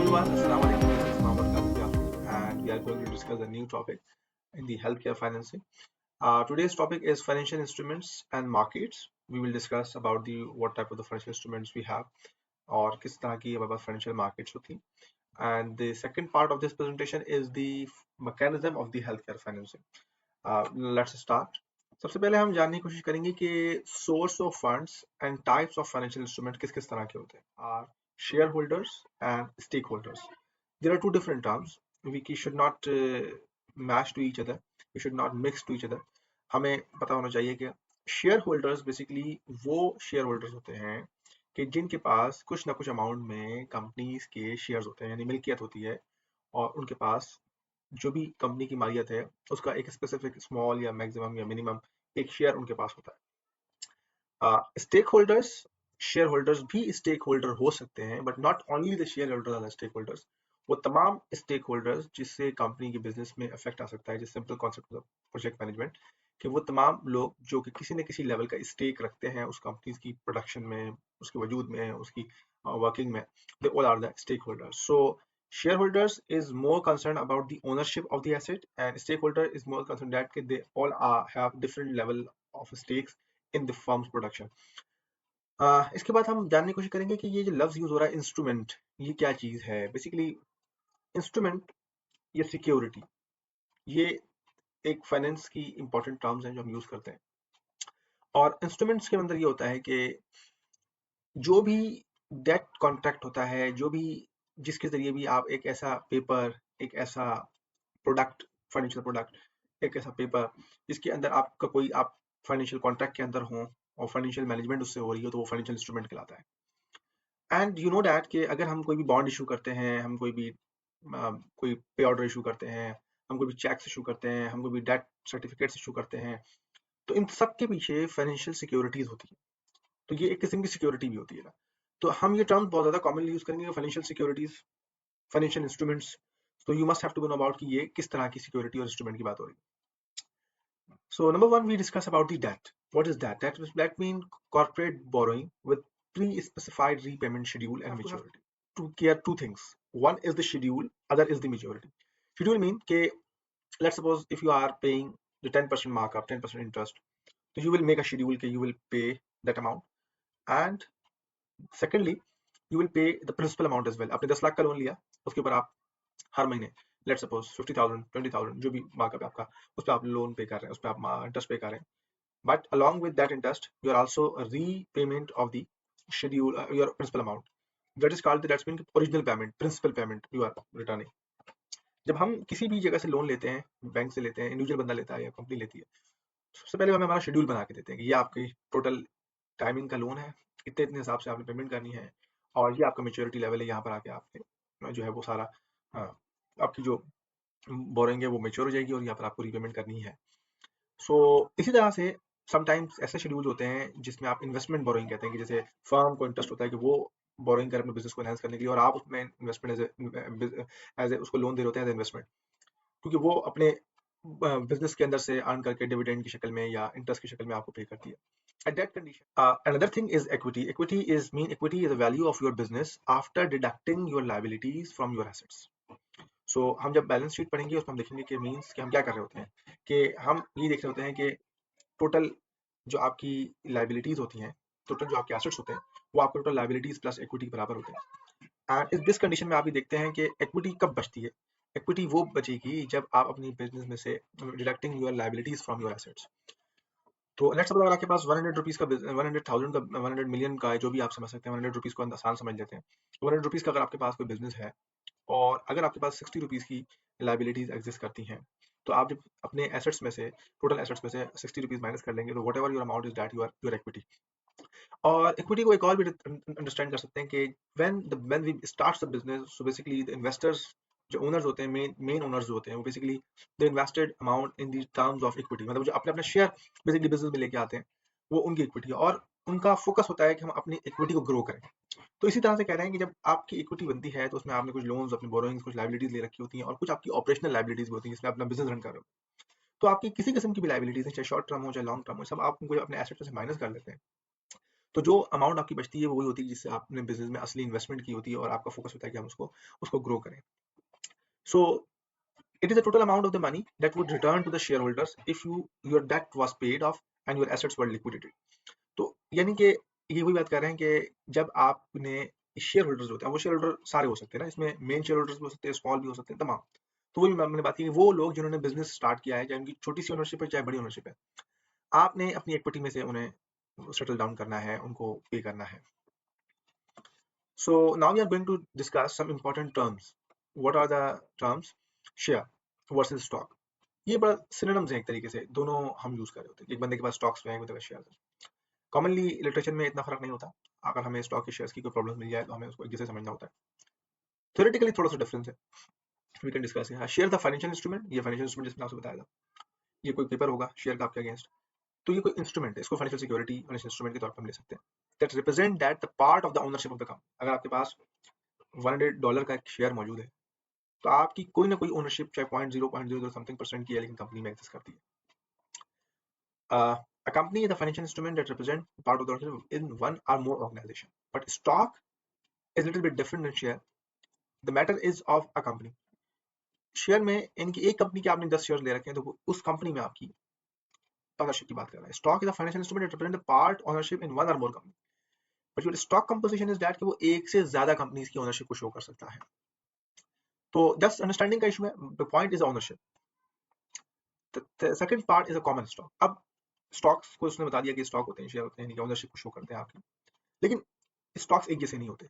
everyone, Assalamu alaikum. This is Mohammed Qasim Yasmin, and we are going to discuss a new topic in the healthcare financing. Today's topic is financial instruments and markets. We will discuss about the what type of the financial instruments we have और किस तरह की हमारे पास financial markets होती हैं. And the second part of this presentation is the mechanism of the healthcare financing. Let's start. सबसे पहले हम जानने की कोशिश करेंगे कि source of funds and types of financial instrument किस किस तरह के होते हैं. Shareholders and stakeholders. There are two different terms. We should not match to each other. We should not mix to each other. हमें पता होना चाहिए कि शेयर होल्डर्स बेसिकली वो शेयर होल्डर्स होते हैं कि जिनके पास कुछ ना कुछ अमाउंट में कंपनीज के शेयर्स होते हैं यानी मिल्कियत होती है और उनके पास जो भी कंपनी की मालियत है उसका एक स्पेसिफिक स्मॉल या मैक्सिमम या मिनिमम एक शेयर उनके पास होता है. स्टेक होल्डर्स शेयर होल्डर्स भी स्टेक होल्डर हो सकते हैं but not only the shareholders are stakeholders. वो तमाम स्टेक होल्डर्स जिससे कंपनी के बिजनेस में इफेक्ट आ सकता है. जिस simple concept of project management कि वो तमाम लोग जो कि किसी न किसी लेवल का स्टेक रखते हैं उस कंपनी की प्रोडक्शन में, उसके वजूद में, उसकी वर्किंग में, they all are the stakeholders. So shareholders is more concerned about the ownership of the asset and stakeholder is more concerned that they all have different level of stakes in the firm's production. इसके बाद हम जानने की कोशिश करेंगे कि ये जो लफ्ज यूज हो रहा है इंस्ट्रूमेंट, ये क्या चीज है. बेसिकली इंस्ट्रूमेंट या सिक्योरिटी ये एक फाइनेंस की इंपॉर्टेंट टर्म्स हैं जो हम यूज करते हैं. और इंस्ट्रूमेंट्स के अंदर ये होता है कि जो भी डेट कॉन्ट्रैक्ट होता है, जो भी जिसके जरिए भी आप एक ऐसा पेपर, एक ऐसा प्रोडक्ट, फाइनेंशियल प्रोडक्ट, एक ऐसा पेपर जिसके अंदर आपका कोई आप फाइनेंशियल कॉन्ट्रैक्ट के अंदर हो और फाइनेंशियल मैनेजमेंट उससे हो रही हो तो वो फाइनेंशियल इंस्ट्रूमेंट कहलाता है. एंड यू नो दैट कि अगर हम कोई भी बॉन्ड इशू करते हैं, हम कोई भी कोई पे ऑर्डर इशू करते हैं, हम कोई भी चेक्स इशू करते हैं, हम कोई भी डेट सर्टिफिकेट्स इशू करते हैं, तो इन सब के पीछे फाइनेंशियल सिक्योरिटीज होती है. तो ये एक किस्म की सिक्योरिटी भी होती है ना. तो हम ये टर्म बहुत ज्यादा कॉमनली यूज करेंगे फाइनेंशियल सिक्योरिटीज, फाइनेंशियल इंस्ट्रूमेंट्स. तो you must have to know about कि ये किस तरह की सिक्योरिटी और इंस्ट्रूमेंट की बात हो रही है. So number one, we discuss about the debt. What is that? That means corporate borrowing with pre-specified repayment schedule and maturity. To care two things. One is the schedule, other is the maturity. Schedule mean कि let's suppose if you are paying the 10% markup, 10% interest, so you will make a schedule कि you will pay that amount. And secondly, you will pay the principal amount as well. आपने 10 लाख का loan लिया, उसके ऊपर आप हर महीने let's suppose 50,000, 20,000 जो भी मार्कअप है आपका, उस पर आप लोन पे कर रहे हैं, उस पर आप इंटरेस्ट पे कर रहे हैं. But along with that interest, you are also a repayment of the schedule, your principal amount. That is called that's mean original payment, principal payment you are returning. जब हम किसी भी जगह से लोन लेते हैं, बैंक से लेते हैं, इंडिविजुअल बंदा लेता है या कंपनी लेती है, सबसे पहले हमें हमारा शेड्यूल बना के देते हैं कि ये आपकी टोटल टाइमिंग का लोन है, इतने इतने हिसाब से आपने पेमेंट करनी है और ये आपका मेच्योरिटी लेवल है, यहाँ पर आके आपके जो है वो सारा आपकी जो बोरेंग है वो मेच्योर हो जाएगी और यहाँ पर आपको रीपेमेंट करनी है. सो इसी तरह से समटाइम्स ऐसे शेड्यूल होते हैं जिसमें आप इन्वेस्टमेंट बोरोइंग कहते हैं कि जैसे फर्म को इंटरेस्ट होता है कि वो बोरोइंग करे अपने बिजनेस को एनहांस करने के लिए और आप उसमें इन्वेस्टमेंट एज ए उसको लोन दे रहे होते हैं एज इन्वेस्टमेंट, क्योंकि वो अपने बिजनेस के अंदर से अर्न करके डिविडेंड की शक्ल में या इंटरेस्ट की शक्ल में आपको पे करती है. At that condition, another thing is equity. Equity is the value of your business after deducting your liabilities from your assets. So हम जब बैलेंस शीट पढ़ेंगे उसमें हम देखेंगे कि मीन्स कि हम क्या कर रहे होते हैं कि हम ये देख रहे होते हैं कि टोटल जो आपकी लाइबिलिटीज होती हैं, टोटल जो आपके एसेट्स होते हैं, वो आपको टोटल लाइबिलिटीज प्लस इक्विटी के बराबर होते हैं. एंड इस दिस कंडीशन में आप ये देखते हैं कि इक्विटी कब बचती है. इक्विटी वो बचेगी जब आप अपनी बिजनेस में से deducting your liabilities from your assets. तो लेट्स सपोज अगर आपके पास 100 रुपीज का 100,000 का 100 मिलियन का है, जो भी आप समझ सकते हैं, 100 रुपीज को आसान समझ लेते हैं. 100 रुपीज का अगर आपके पास कोई बिजनेस है और अगर आपके पास 60 रुपीज की लाइबिलिटीज एग्जिस्ट करती हैं, तो आप जब अपने एसेट्स में से टोटल एसेट्स में से 60 रुपीज माइनस कर लेंगे तो whatever your amount is that your equity. और इक्विटी को एक और भी अंडरस्टैंड कर सकते हैं कि when we start the business, so basically the investors जो ओनर्स होते हैं, मेन ओनर्स जो होते हैं, वो basically the invested amount in the terms of equity, मतलब जो अपने अपने शेयर बेसिकली बिजनेस में लेके आते हैं वो उनकी इक्विटी है और उनका फोकस होता है कि हम अपनी इक्विटी को ग्रो करें. तो इसी तरह से कह रहे हैं कि जब आपकी इक्विटी बनती है तो उसमें आपने कुछ लोन्स, अपनी बोरोइंग्स, कुछ लाइबिलिटीज ले रखी होती हैं और कुछ आपकी ऑपरेशनल लाइबिलिटीज भी होती हैं जिसमें अपना बिजनेस रन कर रहे हो. तो आपकी किसी किस्म की भी लाइबिलिटीज है, चाहे शॉर्ट टर्म हो चाहे लॉन्ग टर्म हो, सब आप उनको अपने एसेट से माइनस कर लेते हैं. तो जो अमाउंट आपकी बचती है वो वही होती है जिससे आपने बिजनेस में असली इन्वेस्टमेंट की होती है और आपका फोकस होता है कि हम उसको ग्रो करें. सो it is the total amount of the money that would return to the shareholders if your debt was paid off and your assets were liquidated. तो यानी कि ये वही बात कर रहे हैं कि जब आपने शेयर होल्डर्स होते हैं, वो शेयर होल्डर सारे हो सकते हैं ना, इसमें मेन शेयर होल्डर्स भी हो सकते हैं, स्मॉल भी हो सकते हैं, तमाम. तो वही मैंने बात की कि वो लोग जिन्होंने बिजनेस स्टार्ट किया है, चाहे उनकी छोटी सी ओनरशिप है चाहे बड़ी ओनरशिप है, आपने अपनी इक्विटी में से उन्हें सेटल डाउन करना है, उनको पे करना है. So now we are going to discuss some important terms. What are the terms? Share versus stock. ये बड़ा सिनोनिम्स हैं एक तरीके से, दोनों हम यूज कर रहे होते हैं. एक बंदे के पास स्टॉक्स में है, एक बंदे के पास शेयर है. कॉमनली लिटरेचर में इतना फर्क नहीं होता. अगर हमें स्टॉक के शेयर्स की कोई प्रॉब्लम मिल जाए तो हमें उसको एक जैसे समझना होता है. थ्योरेटिकली थोड़ा सा डिफरेंस है, we can discuss. Share the financial instrument, ये फाइनेंशियल इंस्ट्रूमेंट जिसमें आपसे बताया था, ये कोई पेपर होगा शेयर का आपके अगेंस्ट, तो ये कोई इंस्ट्रूमेंट है, इसको फाइनेंशियल सिक्योरिटी फाइनेंशियल इंस्ट्रूमेंट के तौर पर हम ले सकते हैं. That represent that the part of the ownership of the company. अगर आपके पास $100 का एक शेयर मौजूद है तो आपकी कोई ना कोई ओनरशिप चाहे 0.0 समथिंग परसेंट की है, लेकिन कंपनी में एग्जिस्ट करती है. A company is a financial instrument that represents part of the ownership in one or more organization. But stock is a little bit different than share. The matter is of a company. Share में इनकी एक company के आपने 10 share ले रखे हैं, तो उस कंपनी में आपकी ओनरशिप की बात कर रहा है. Stock is a financial instrument that represent part ownership in one और more company. But your stock composition is that कि वो एक से ज्यादा कंपनीज की ओनरशिप को शो कर सकता है. तो जस्ट अंडरस्टैंडिंग का इशू है. The point is ownership. The second part is a common stock. अब स्टॉक्स को उसने बता दिया कि स्टॉक होते हैं, शेयर होते हैं, ओनरशिप को शो करते हैं आपकी, लेकिन स्टॉक्स एक जैसे नहीं होते.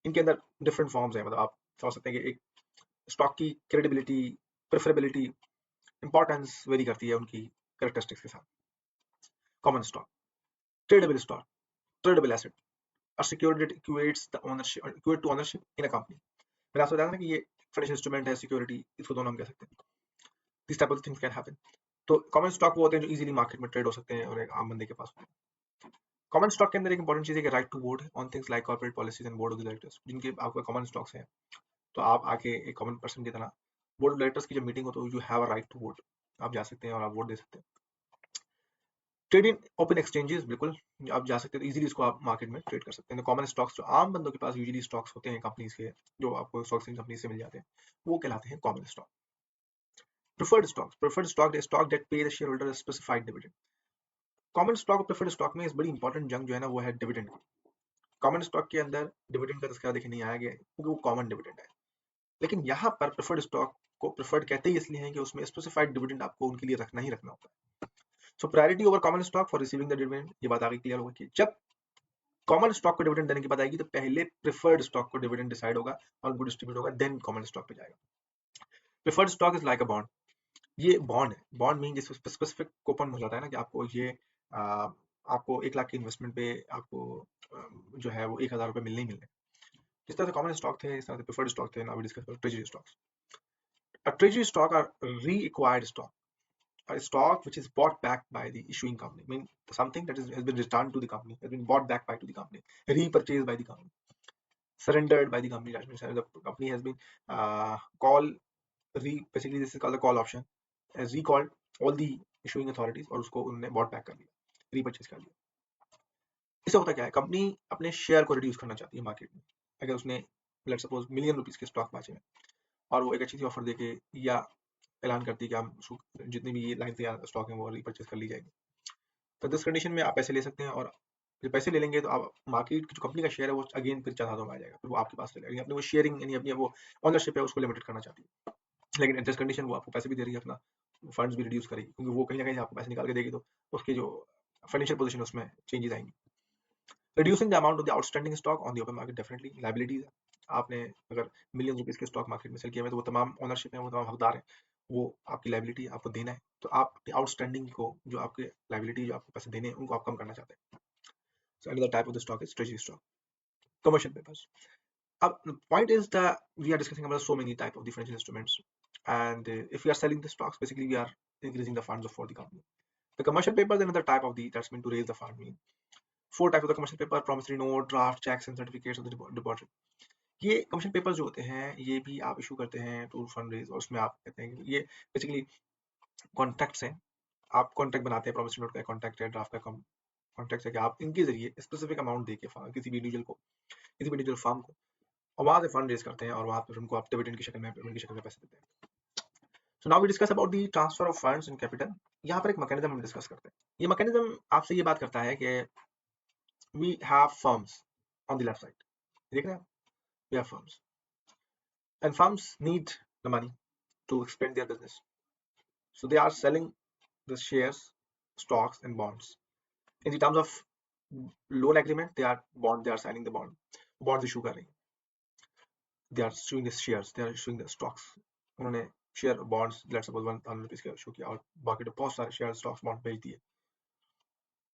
इनके अंदर डिफरेंट फॉर्म्स हैं. मतलब आप समझ सकते हैं कि एक स्टॉक की क्रेडिबिलिटी, प्रेफरेबिलिटी, इंपॉर्टेंस वेरी करती है उनकी कैरेक्टरिस्टिक्स के साथ. Common stock, tradable stock, tradable asset, a security that equates the ownership equate to ownership in a company. मैंने आपसे बताया ना कि ये फाइनेंशियल इंस्ट्रूमेंट है, सिक्योरिटी, इसको दोनों हम कह सकते हैं. This type of things can happen. तो कॉमन स्टॉक वो होते हैं जो इजीली मार्केट में ट्रेड हो सकते हैं और एक आम बंदे के पास होते हैं. कॉमन स्टॉक के अंदर एक इंपॉर्टेंट चीज है कि right to vote on things like corporate policies and board of directors. जिनके आपके कॉमन स्टॉक्स हैं, तो आप आके एक कॉमन पर्सन की तरह बोर्ड ऑफ डायरेक्टर्स की जब मीटिंग हो तो you have a right to vote. आप जा सकते हैं और आप वोट दे सकते हैं. ट्रेड इन ओपन एक्सचेंजेस, बिल्कुल आप जा सकते हैं, इजीली इसको आप मार्केट में ट्रेड कर सकते हैं. कॉमन स्टॉक्स जो आम बंदों के पास यूजुअली स्टॉक्स होते हैं कंपनीज के, जो आपको स्टॉक्स कंपनी से मिल जाते हैं, वो कहलाते हैं common stock. Preferred stock that pay the shareholder specified dividend. Common stock और प्रेफर्ड स्टॉक में इस बड़ी इंपॉर्टेंट जंग जो है ना, वो है डिविडेंड की. कॉमन स्टॉक के अंदर डिविडेंड का तस्करा देखने नहीं आया गया क्योंकि वो कॉमन डिविडेंड है. लेकिन यहाँ पर प्रेफर्ड स्टॉक को प्रेफर्ड कहते ही इसलिए हैं कि उसमें स्पेसिफाइड डिविडेंड आपको उनके लिए रखना ही रखना होता है. So priority over common stock for receiving the dividend. ये बात आगे क्लियर होगी कि जब कॉमन स्टॉक को डिविडेंड देने की बात आएगी तो पहले प्रेफर्ड स्टॉक को डिविडेंड डिसाइड होगा और उनको डिस्ट्रीब्यूट होगा, देन कॉमन स्टॉक पे जाएगा. Preferred stock is like a bond. ये बॉन्ड है. बॉन्ड मीन जिसमें स्पेसिफिक कूपन हो जाता है ना कि आपको ये आपको 1 लाख की इन्वेस्टमेंट पे आपको जो है वो 1,000 रुपए मिलने ही मिलने. जिस तरह से कॉमन स्टॉक थे, इस तरह से प्रेफर्ड स्टॉक थे. Now we discuss treasury stocks. A treasury stock are reacquired stock, a stock which is bought back by the issuing company. I mean, something that has been returned to the company, has been bought back by to the company, repurchased by the company, surrendered by the company. That means the company has been call basically this is called the call option, has recalled all the issuing authorities और उसको उन्होंने bought back कर लिया, repurchase कर लिया. इससे होता क्या है, कंपनी अपने शेयर को रिड्यूस करना चाहती है मार्केट में. अगर उसने लेट्स सपोज मिलियन रुपीस के स्टॉक बेचे हैं और वो एक अच्छी सी ऑफर देके या ऐलान करती है कि हम जितनी भी ये लाइन से स्टॉक है वो रिपर्चेज कर ली जाएगी, तो दिस कंडीशन में आप पैसे ले सकते हैं. और जब पैसे ले लेंगे तो आप मार्केट की जो कंपनी का शेयर है वो अगेन फिर 4,000 में आ जाएगा, फिर वो आपके पास चलेगा. अपनी वो शेयरिंग यानी अपनी वो ओनरशिप है उसको लिमिटेड करना चाहती है, लेकिन दिस कंडीशन वो आपको पैसे भी दे रही है, अपना फंड्स भी रिड्यूस करेगी, क्योंकि वो कहीं ना कहीं आपको पैसे निकाल के देगी तो उसकी जो फाइनेंशियल पोजीशन उसमें चेंजेस आएंगी. Reducing the amount of the outstanding stock on the open market definitely liabilities है. आपने अगर मिलियन रुपीज के स्टॉक मार्केट में सेल किया है तो वो तमाम ओनरशिप है, वो तमाम हकदार है, वो आपकी लायबिलिटी आपको देना है. तो आप अपनी आउटस्टैंडिंग को, जो आपके लायबिलिटी जो आपको पैसे देने हैं, उनको आप कम करना चाहते हैं. सो another type of the stock is treasury stock. Commercial papers. The point is that we are discussing about so many type of the financial instruments, and if we are selling the stocks, basically we are increasing the funds for the company. The commercial paper is another type of the that's meant to raise the fund. Mean 4 types of the commercial paper: promissory note, draft, checks, and certificates of the deposit. ये commission papers जो होते हैं ये भी आप issue करते हैं to fund raise, और उसमें आप कहते हैं कि ये बेसिकली कॉन्ट्रैक्ट्स हैं. आप कॉन्ट्रैक्ट बनाते हैं, प्रॉमिसरी नोट का कॉन्ट्रैक्ट है, ड्राफ्ट का कॉन्ट्रैक्ट है कि आप इनके जरिए स्पेसिफिक अमाउंट दे के किसी भी इंडिविजुअल फर्म को, और वहां से फंड रेज करते हैं और वहां पर उनको आप डिविडेंड की शक्ल में, पेमेंट की शक्ल में पैसे देते हैं। So now we discuss about the transfer of funds and capital. यहाँ पर एक मैकेनिज्म हम डिस्कस करते हैं। ये मैकेनिज्म आपसे ये बात करता है कि we have firms on the left side, देख रहे हैं आप, we have firms and firms need the money to expand their business, so they are selling the shares, stocks and bonds. In the terms of loan agreement, they are signing the bonds issue कर रही हैं, they are issuing the shares, they are issuing the stocks. उन्होंने share bonds let's suppose 1,000 rupees का issue किया और बाकी तो बहुत सारे शेयर स्टॉक्स बॉन्ड बेच दिए,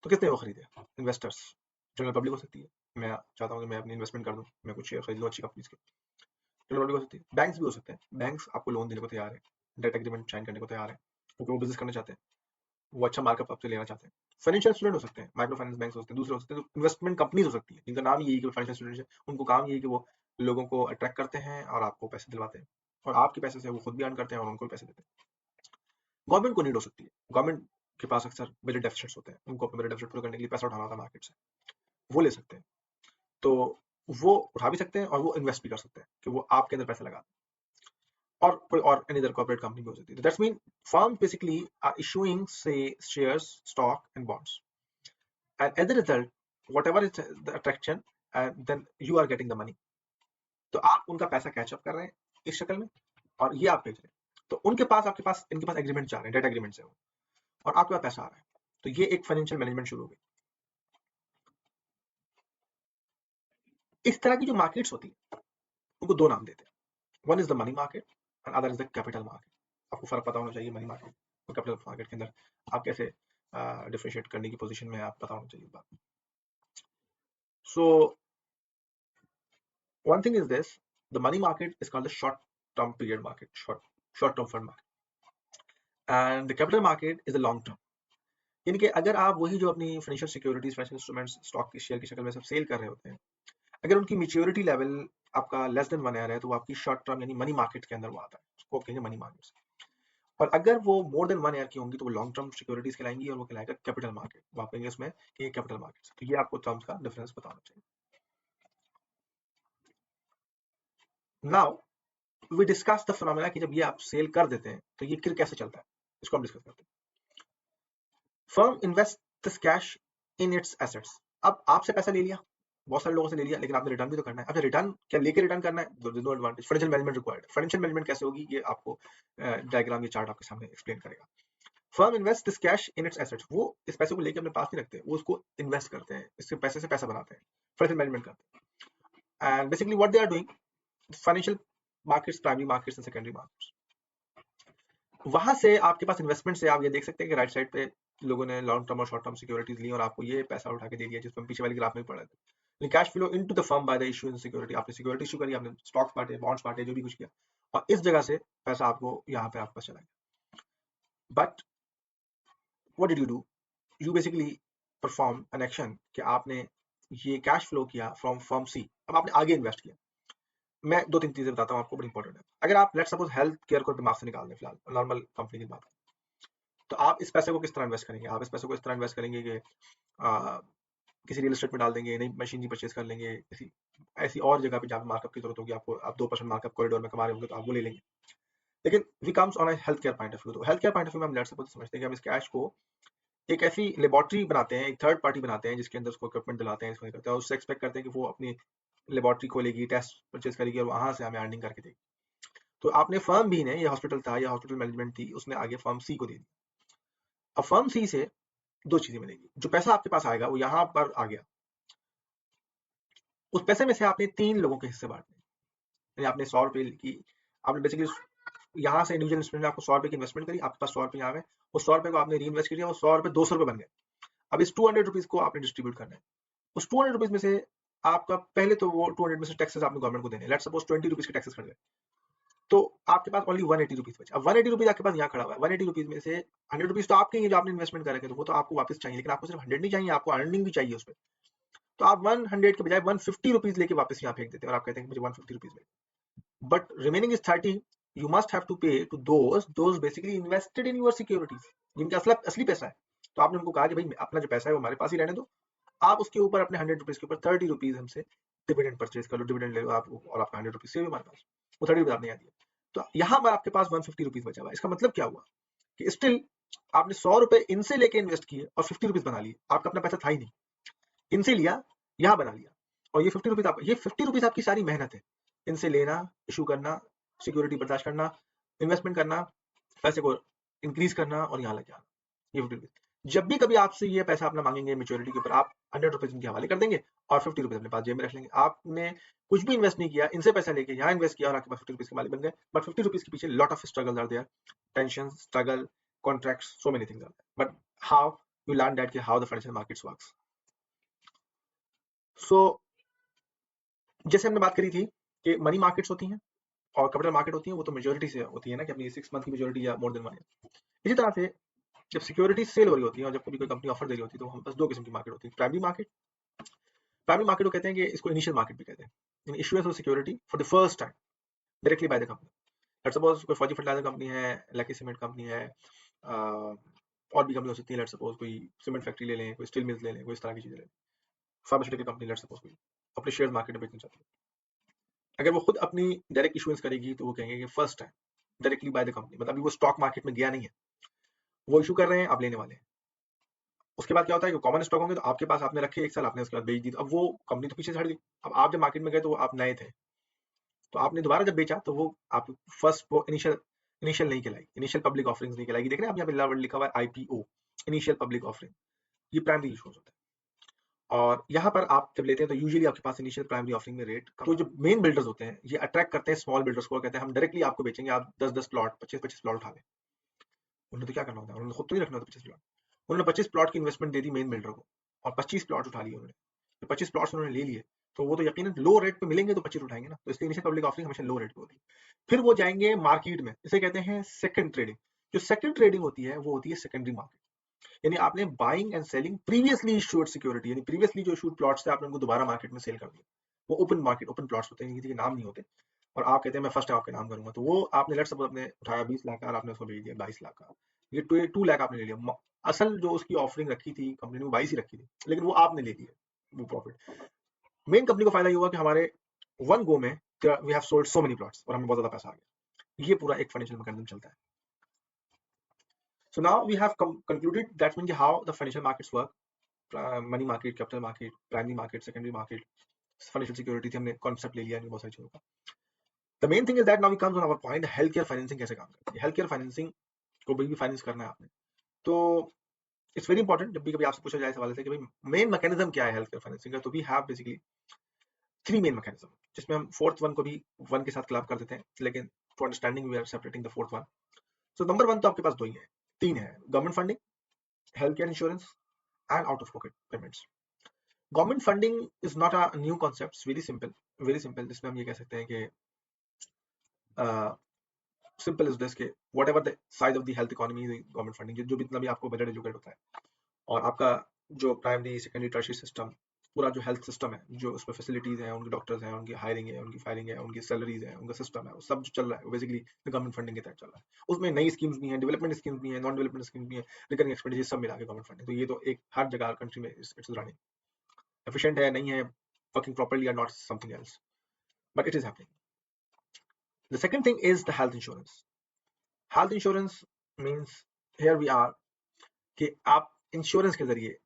तो कितने वो खरीदे? इन्वेस्टर्स, जनरल पब्लिक हो सकती है, मैं चाहता हूँ कि मैं अपनी इन्वेस्टमेंट कर दूँ, मैं कुछ शेयर खरीद लूँ अच्छी कंपनीज के, जनरल पब्लिक हो सकती है, बैंक्स भी हो सकते हैं, बैंक्स आपको लोन देने को तैयार है, डेट एग्रीमेंट साइन करने को तैयार है, क्योंकि वो बिजनेस करना चाहते हैं, वो अच्छा मार्कअप आपसे लेना चाहते हैं। फाइनेंशियल इंस्टीट्यूट हो सकते हैं, माइक्रो फाइनेंस बैंक हो सकते हैं, दूसरे हो सकते हैं, इन्वेस्टमेंट कंपनीज हो सकती है, जिनका नाम यही कि फाइनेंशियल इंस्टीट्यूट है, उनको काम यही कि वो लोगों को अट्रैक्ट करते हैं और आपको पैसे दिलवाते हैं, और आपके पैसे से वो खुद भी अर्न करते हैं और उनको भी पैसे देते हैं। गवर्नमेंट को नीड हो सकती है, गवर्नमेंट के पास अक्सर बजट डेफिसिट्स होते हैं, उनको अपने बजट डेफिसिट पूरा करने के लिए पैसा उठाना होता है मार्केट से, वो ले सकते हैं, तो वो उठा भी सकते हैं और वो इन्वेस्ट भी कर सकते हैं कि वो आपके अंदर पैसा लगा, और कोई और एनी अदर कॉर्पोरेट कंपनी भी हो सकती है। That's mean firm basically are issuing से shares, stock and bonds, and as a result whatever is the attraction, then you are getting the money. तो आप उनका पैसा कैचअप कर रहे हैं इस शक्ल में और ये आप भेज रहे हैं, तो उनके पास आपके पास इनके पास एग्रीमेंट जा रहे हैं, डेट एग्रीमेंट से वो, और आपके पास पैसा आ रहा है, तो ये एक फाइनेंशियल मैनेजमेंट शुरू हो गई। इस तरह की जो मार्केट्स होती है उनको दो नाम देते हैं, one is the money market and other is the capital market. आपको फर्क पता होना चाहिए मनी मार्केट और कैपिटल मार्केट के अंदर आप कैसे डिफरेंशिएट करने की पोजीशन में आप पता होना चाहिए बात। सो one thing is this, the money market is called the short term period market, short term fund market, and the capital market is the long term। यानी कि अगर आप वही जो अपनी financial securities, financial instruments stock की share की शक्ल में सब सेल कर रहे होते हैं, अगर उनकी मैच्योरिटी लेवल आपका लेस देन 1 ईयर है, तो वो आपकी शॉर्ट टर्म यानी मनी मार्केट के अंदर वो आता है, उसको कहेंगे मनी मार्केट। और अगर वो मोर देन 1 ईयर की होंगी तो वो लॉन्ग टर्म सिक्योरिटीज कहलाएंगी और वो कहलाएगा कैपिटल मार्केट, वो आप कहेंगे उसमें कि ये कैपिटल मार्केट। तो ये आपको टर्म्स का डिफरेंस पता होना चाहिए। Now we discuss the phenomena कि जब ये आप सेल कर देते हैं तो ये फिर कैसे चलता है, इसको हम डिस्कस करते हैं। Firm invest this cash in its assets. अब आपसे पैसा ले लिया, बहुत सारे लोगों से ले लिया, लेकिन आपने रिटर्न भी तो करना है। अब रिटर्न क्या लेके रिटर्न करना है, there is no advantage, financial management required. Financial management कैसे होगी ये आपको डायग्राम, ये चार्ट आपके सामने एक्सप्लेन करेगा। Firm invest this cash in its assets, वो इस पैसे को लेके अपने पास नहीं रखते, वो उसको इन्वेस्ट करते हैं, इससे पैसे से पैसा बनाते हैं, फाइनेंशियल मैनेजमेंट करते हैं। And basically what they are doing, financial markets, primary markets and secondary markets, वहां से आपके पास इन्वेस्टमेंट से आप ये देख सकते हैं कि राइट साइड पे लोगों ने लॉन्ग टर्म और शॉर्ट टर्म सिक्योरिटीज ली और आपको ये पैसा उठा के दे दिया, जिसमें पीछे वाली ग्राफ में पड़ा था। Cash flow into the firm by the issuing security, आपने सिक्योरिटी इशू करी, आपने स्टॉक्स बांटे, बॉन्ड्स बांटे, जो भी कुछ किया, और इस जगह से पैसा आपको यहाँ पे आपके पास चला गया। But what did you do, you basically perform an action कि आपने ये कैश फ्लो किया फ्रॉम फर्म सी, अब आपने आगे इन्वेस्ट किया। मैं दो तीन चीजें बताता हूँ आपको, बड़ी इंपॉर्टेंट है। अगर आप लेट्स सपोज हेल्थ केयर को दिमाग से निकाल दें, फिलहाल नॉर्मल कंपनी की बात, तो आप इस पैसे को किस तरह इन्वेस्ट करेंगे? आप इस पैसे को इस तरह इन्वेस्ट करेंगे कि किसी रियल एस्टेट में डाल देंगे, नई मशीनरी परचेज कर लेंगे, किसी ऐसी और जगह पे जहाँ मार्कअप की जरूरत होगी आपको, आप 2% मार्कअप कॉरिडोर में कमा रहे होंगे तो आप वो ले लेंगे। लेकिन we comes on health care point of view, तो health care point of view में हम लेट्स सपोज समझते हैं कि हम इस कैश को एक ऐसी लेबोरेटरी बनाते हैं, एक थर्ड पार्टी बनाते हैं, जिसके अंदर उसको इक्विपमेंट दिलाते हैं, इसको करते हैं, और उससे एक्सपेक्ट करते हैं कि वो अपनी लेबोरेटरी खोलेगी, टेस्ट परचेज करेगी और वहां से हमें अर्निंग करके देगी। तो आपने फर्म बी ने, ये हॉस्पिटल था या हॉस्पिटल मैनेजमेंट थी, उसने आगे फर्म सी को दे दी। अब फर्म सी से दो चीजें मिलेगी, जो पैसा आपके पास आएगा वो यहाँ पर आ गया, उस पैसे में से आपने 3 लोगों के हिस्से बांटने, यानी आपने 100 रुपए की, आपने बेसिकली यहाँ से इंडिविजुअल इन्वेस्टमेंट ने आपको 100 रुपए की इन्वेस्टमेंट करी, आपके पास 100 रुपए यहाँ में, उस 100 रुपए को आपने री इन्वेस्ट किया, वो 100 रुपए 200 रुपए बन गए। अब इस 200 रुपीज को आपने डिस्ट्रीब्यूट करना है, उस 200 रुपीज में से आपका पहले तो वो 200 में से टैक्सेस आपने गवर्नमेंट को देने, लेट्स सपोज 20 रुपीज के टैक्सेस खड़ गए, तो आपके पास ओनली 180 रुपीज बचे। अब 180 रुपीज आपके पास यहाँ खड़ा हुआ है, 180 रुपीज में से 100 रुपीज तो आपके ही जो आपने इन्वेस्टमेंट करेंगे, तो वो तो आपको वापस चाहिए, लेकिन आपको सिर्फ 100 नहीं चाहिए, आपको अर्निंग भी चाहिए उस पर। तो आप 100 के बजाय 150 रुपीज लेके वापस यहाँ फेंक देते हैं और आप कहते हैं कि मुझे 150 रुपीज मिले, but remaining is 30 you must have to pay to those basically invested in your securities, जिनका असली पैसा है। तो आपने उनको कहा कि भाई अपना जो पैसा है वो हमारे पास ही रहने दो, आप उसके ऊपर अपने 100 रुपीज के ऊपर 30 रुपीज हमसे डिविडेंड परचेज कर लो, डिविडेंड ले लो आप, और आपका 100 रुपीज सेव हमारे पास, वो 30 रुपीज आपने यहाँ दिया। तो यहाँ पर आपके पास 150 रुपीज बचा हुआ है। इसका मतलब क्या हुआ कि स्टिल आपने 100 रुपए इनसे लेके इन्वेस्ट किए और 50 रुपीज बना लिए, आपका अपना पैसा था ही नहीं, इनसे लिया, यहाँ बना लिया, और ये 50 रुपीज ये 50 रुपीज आपकी सारी मेहनत है, इनसे लेना, इशू करना, सिक्योरिटी बर्दाश्त करना, इन्वेस्टमेंट करना, पैसे को इंक्रीज करना और यहाँ लेके आना, ये 50 रुपीज। जब भी कभी आपसे ये पैसा अपना मांगेंगे मेच्योरिटी के ऊपर, आप 100 रुपीज इनके हवाले कर देंगे और 50 रुपीज अपने पास जेब में रख लेंगे। आपने कुछ भी इन्वेस्ट नहीं किया, इनसे पैसा लेके यहाँ इन्वेस्ट किया और आपके पास 50 रुपीज के मालिक बन गए। बट 50 रुपीज के पीछे lot of struggle are there, tension, struggle, contracts, so many things are there, but how you learn that, how the financial markets works. So जैसे हमने बात करी थी कि मनी मार्केट्स होती हैं और कैपिटल मार्केट होती है, वो तो मेजोरिटी से होती है ना, कि अपनी 6 मंथ की मेजोरिटी या मोर देन 1 ईयर। इसी तरह से जब सिक्योरिटी सेल हो रही होती है और जब कभी कोई कंपनी ऑफर दे रही होती है, तो हम बस 2 किस्म की मार्केट होती है। प्राइमरी मार्केट, प्राइमरी मार्केट को कहते हैं कि इसको इनिशियल मार्केट भी कहते हैं, in issuance of security for the first time directly by the company. Let's suppose कोई फौजी फर्टिलाइजर कंपनी है, लकी सीमेंट कंपनी है, और भी कंपनी हो सकती है। लेट्स सपोज कोई सीमेंट फैक्ट्री ले लें, कोई स्टील मिल्स ले लें, कोई इस तरह की चीजें ले लें, फार्मास्यूटिकल कंपनी लेट्स सपोज कोई अपने शेयर मार्केट में बेचना चाहती है। अगर वो खुद अपनी डायरेक्ट इशुएंस करेगी तो वो कहेंगे कि first time directly by the company, मतलब अभी वो स्टॉक मार्केट में गया नहीं है, वो इशू कर रहे हैं, आप लेने वाले हैं। उसके बाद क्या होता है कि कॉमन स्टॉक होंगे तो आपके पास आपने रखे 1 साल, आपने उसके बाद बेच दी, तो अब वो कंपनी तो पीछे से हट गई। अब आप जब मार्केट में गए तो आप नए थे, तो आपने दोबारा जब बेचा तो वो आप फर्स्ट वो इनिशियल इनिशियल नहीं कहलाई, इनिशियल पब्लिक ऑफरिंग्स नहीं कहलाएगी। देख रहे हैं आप यहाँ पे लिखा हुआ है आईपीओ, इनिशियल पब्लिक ऑफरिंग, ये प्राइमरी इशूज होता है। और यहाँ पर आप जब लेते हैं तो यूजुअली आपके पास इनिशियल प्राइमरी ऑफरिंग में रेट, तो जो मेन बिल्डर्स होते हैं ये अट्रैक्ट करते हैं स्मॉल बिल्डर्स को, कहते हैं हम डायरेक्टली आपको बेचेंगे, आप 10-10 प्लॉट, 25-25 प्लॉट उठा लें। उन्होंने तो क्या करना होता है, उन्होंने खुद तो नहीं रखना होता 25 प्लॉट, उन्होंने 25 प्लॉट की इन्वेस्टमेंट दे दी मेन बिल्डर को और 25 प्लॉट उठा लिए उन्होंने। तो 25 प्लॉट्स उन्होंने ले लिए, तो वो तो यकीनन लो रेट पे मिलेंगे तो 25 उठाएंगे ना, तो इसलिए इनिशियल पब्लिक ऑफरिंग हमेशा लो रेट पे होती है। फिर वो जाएंगे मार्केट में, इसे कहते हैं सेकंड ट्रेडिंग। जो सेकंड ट्रेडिंग होती है वो होती है सेकेंडरी मार्केट, यानी आपने buying and selling previously issued security, यानी प्रीवियसली जो इशूड प्लॉट्स थे आपने उनको दोबारा मार्केट में सेल कर दिया। वो ओपन मार्केट, ओपन प्लॉट्स होते हैं, किसी के नाम नहीं होते, और आप कहते हैं मैं फर्स्ट टाइम आपके नाम करूंगा, तो वो आपने लेट्स सपोज आपने उठाया 20 लाख का और आपने उसको बेच दिया 22 लाख का, ये 2 लाख आपने ले लिया। असल जो उसकी ऑफरिंग रखी थी कंपनी ने वो 22 ही रखी थी, लेकिन वो आपने ले लिया वो प्रॉफिट। मेन कंपनी को फायदा ये हुआ कि हमारे वन गो में we have sold so many plots और हमें बहुत ज्यादा पैसा आ गया। ये पूरा एक फाइनेंशियल मैकेनिज्म चलता है। So now we have concluded that means how the financial markets work, money market, capital market, primary market, secondary market, financial security थी, हमने कॉन्सेप्ट ले लिया बहुत सारी चीजों का। The main thing is that now we comes on our point, health care financing कैसे काम करती है। हेल्थ केयर फाइनेंसिंग को भी फाइनेंस करना है आपने, तो इट्स वेरी इंपॉर्टेंट। जब भी कभी आपसे पूछा जाए इस हवाले से कि भाई मेन मैकेनिज्म क्या है हेल्थ केयर फाइनेंसिंग का, तो we have basically 3 main mechanism, जिसमें हम फोर्थ वन को भी 1 के साथ क्लब कर देते हैं, लेकिन for understanding we are separating the fourth one. So number 1 तो आपके पास 2 ही है, 3 है, government funding, health care insurance and out of pocket payments. Government funding is not a new concept, very simple, जिसमें हम ये कह सकते हैं कि सिंपल इज दिस के whatever the size of the health economy, government funding जो भी इतना भी आपको बजट एजुकेट होता है, और आपका जो प्राइमरी सेकेंडरी टर्शियरी सिस्टम, पूरा जो हेल्थ सिस्टम है, जो उसमें फैसिलिटीज हैं, उनके डॉक्टर्स हैं, उनकी हायरिंग है, उनकी फायरिंग है, उनकी सैलरीज है, उनका सिस्टम है, वो सब जो चल रहा है बेसिकली गवर्नमेंट फंडिंग के तहत चल रहा है। उसमें नई स्कीम्स भी हैं, डेवलपमेंट स्कीम्स भी हैं, नॉन डेवलपमेंट स्कीम्स भी हैं, रिकरिंग एक्सपेंडिचर सब मिला के गवर्नमेंट फंडिंग। तो ये तो एक हर जगह कंट्री में इट्स रनिंग, एफिशिएंट है नहीं है, वर्किंग प्रॉपर्ली और not something else, but it is happening. The second thing is the health insurance. Health insurance means here we are कि आप इंश्योरेंस के जरिए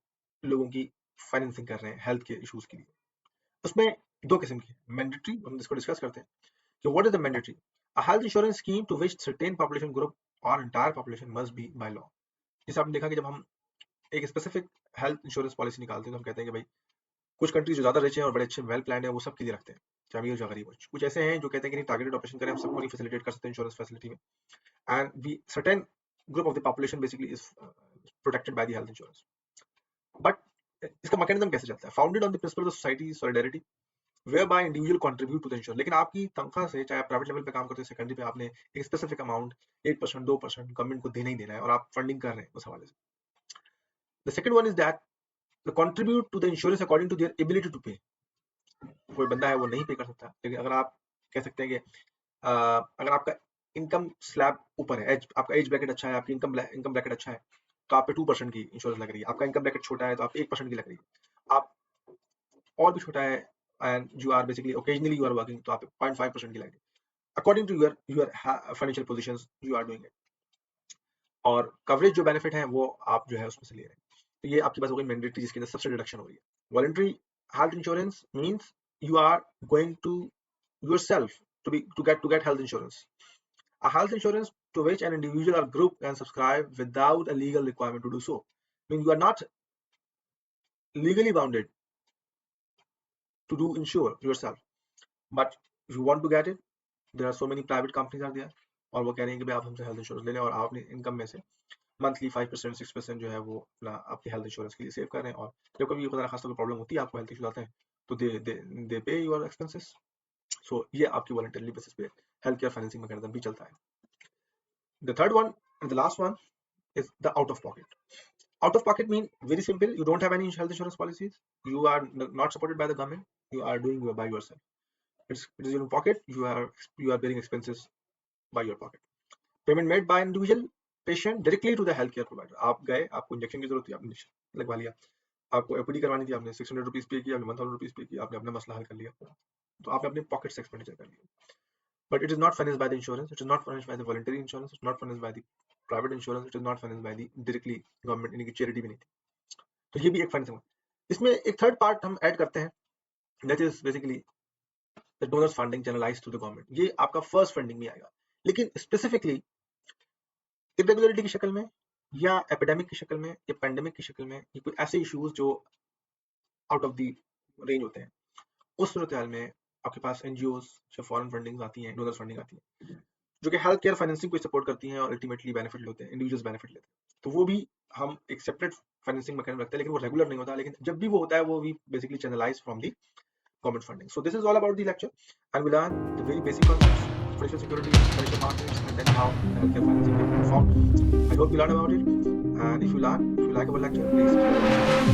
लोगों की फाइनेंसिंग कर रहे हैं हेल्थ के इश्यूज के लिए। उसमें 2 किस्म की मैंडेटरी, हम इसको डिस्कस करते हैं कि what is the mandatory. A health insurance scheme to which certain population group और entire population must be by law. जैसे आपने देखा कि जब हम एक स्पेसिफिक हेल्थ इंश्योरेंस पॉलिसी निकालते हैं तो हम कहते हैं कि भाई कुछ कंट्रीज जो ज्यादा रिच हैं और बड़े अच्छे वेल प्लान है वो सब के लिए रखते हैं, चाहे अमीर हो गरीब हो। कुछ ऐसे हैं जो कहते हैं कि नहीं टारगेटेड ऑपरेशन करें, हम सबको नहीं फैसिलिटेट कर सकते इंश्योरेंस फैसिलिटी में, and we certain group of the population basically is protected by the health insurance. But इसका मैकेनिज्म कैसे चलता है, founded on the principle of society solidarity whereby individual contribute to the insurance। लेकिन आपकी तनख्वाह से, चाहे आप प्राइवेट लेवल पे काम करते हैं, सेकेंडरी पे आपने एक स्पेसिफिक अमाउंट 1% 2% गवर्नमेंट को देना ही देना है और आप फंडिंग कर रहे हैं उस हवाले से। The second one is that the contribute to the insurance according to their ability to pay. कोई बंदा है वो नहीं पे कर सकता, लेकिन अगर आप कह सकते हैं कि अगर आपका इनकम स्लैब ऊपर है, आपका एज ब्रैकेट अच्छा है, आपकी इनकम ब्रैकेट अच्छा है, तो आप पे 2% की इंश्योरेंस लग रही है, आपका इनकम ब्रैकेट छोटा है तो आप 1% की लग रही है, आप और भी छोटा है and you are basically occasionally you are working तो आप 0.5% की लग रही है, according to your financial positions you are doing it. और कवरेज जो बेनिफिट है वो आप जो है उसमें से ले रहे हैं। तो ये आपके पास हो गई मैंडेटरी, जिसके अंदर सबसे डिडक्शन हो रही है। Voluntary health insurance means you are going to yourself to get health insurance. A health insurance to which an individual or group can subscribe without a legal requirement to do so. I mean, you are not legally bounded to do insure yourself, but if you want to get it, there are so many private companies are there, और वो कह रहे हैं कि भाई आप हमसे health insurance ले लें और आप अपनी इनकम में से मंथली 5% 6% जो है वो अपना आपकी हेल्थ इंश्योरेंस के लिए सेव कर रहे हैं, और जब कभी खुदा खास तौर पर प्रॉब्लम होती है, आपको हेल्थ इशू आते हैं, तो दे पे योर एक्सपेंसेस। सो ये आपकी वॉलंटरी बेसिस पे हेल्थ केयर फाइनेंसिंग मैकेनिज्म भी चलता है। The third one and the last one is the out of pocket. Out of pocket mean very simple, you don't have any health insurance policies, you are not supported by the government, you are doing by yourself. It is your pocket, you are bearing expenses by your pocket. Payment made by individual patient directly to the healthcare provider. आप गए, आपको injection की जरूरत थी, आपने injection लगवा लिया, आपको एपीडी करवानी थी, आपने 600 रुपीज पे किया, आपने 1000 रुपीज पे किया, आपने अपना मसला हल कर लिया, तो आपने अपने पॉकेट से एक्सपेंडिचर कर लिया। But it is not financed by the insurance, it is not financed by the voluntary insurance, it is not financed by the private insurance, it is not financed by the directly government, यानी कि charity भी नहीं थी। तो ये भी एक financing है। इसमें एक थर्ड पार्ट हम ऐड करते हैं, that is basically the donors funding channelized to the government। ये आपका फर्स्ट फंडिंग में आएगा, लेकिन स्पेसिफिकली इरेगुलरिटी की शक्ल में या एपिडेमिक की शक्ल में या पेंडेमिक की शक्ल में, या कोई ऐसे इश्यूज जो आउट ऑफ द रेंज होते हैं, उस सूरत हाल में आपके पास एनजीओ या फॉरेन फंडिंग आती हैं, डोनर फंडिंग आती है, जो कि हेल्थ केयर फाइनेंसिंग को सपोर्ट करती हैं और अल्टीमेटली बेनिफिट लेते हैं, इंडिविजुअल्स बेनिफिट लेते हैं। तो वो भी हम एक सेपरेट फाइनेंसिंग मैकेनिज्म रखते हैं, लेकिन वो रेगुलर नहीं होता, लेकिन जब भी वो होता है वो भी basically channelise from the government funding. So this is all about the lecture, and we learn the very basic concepts, financial security, financial markets, and then how healthcare financing can perform. I hope you learn about it, and if you like our lecture, please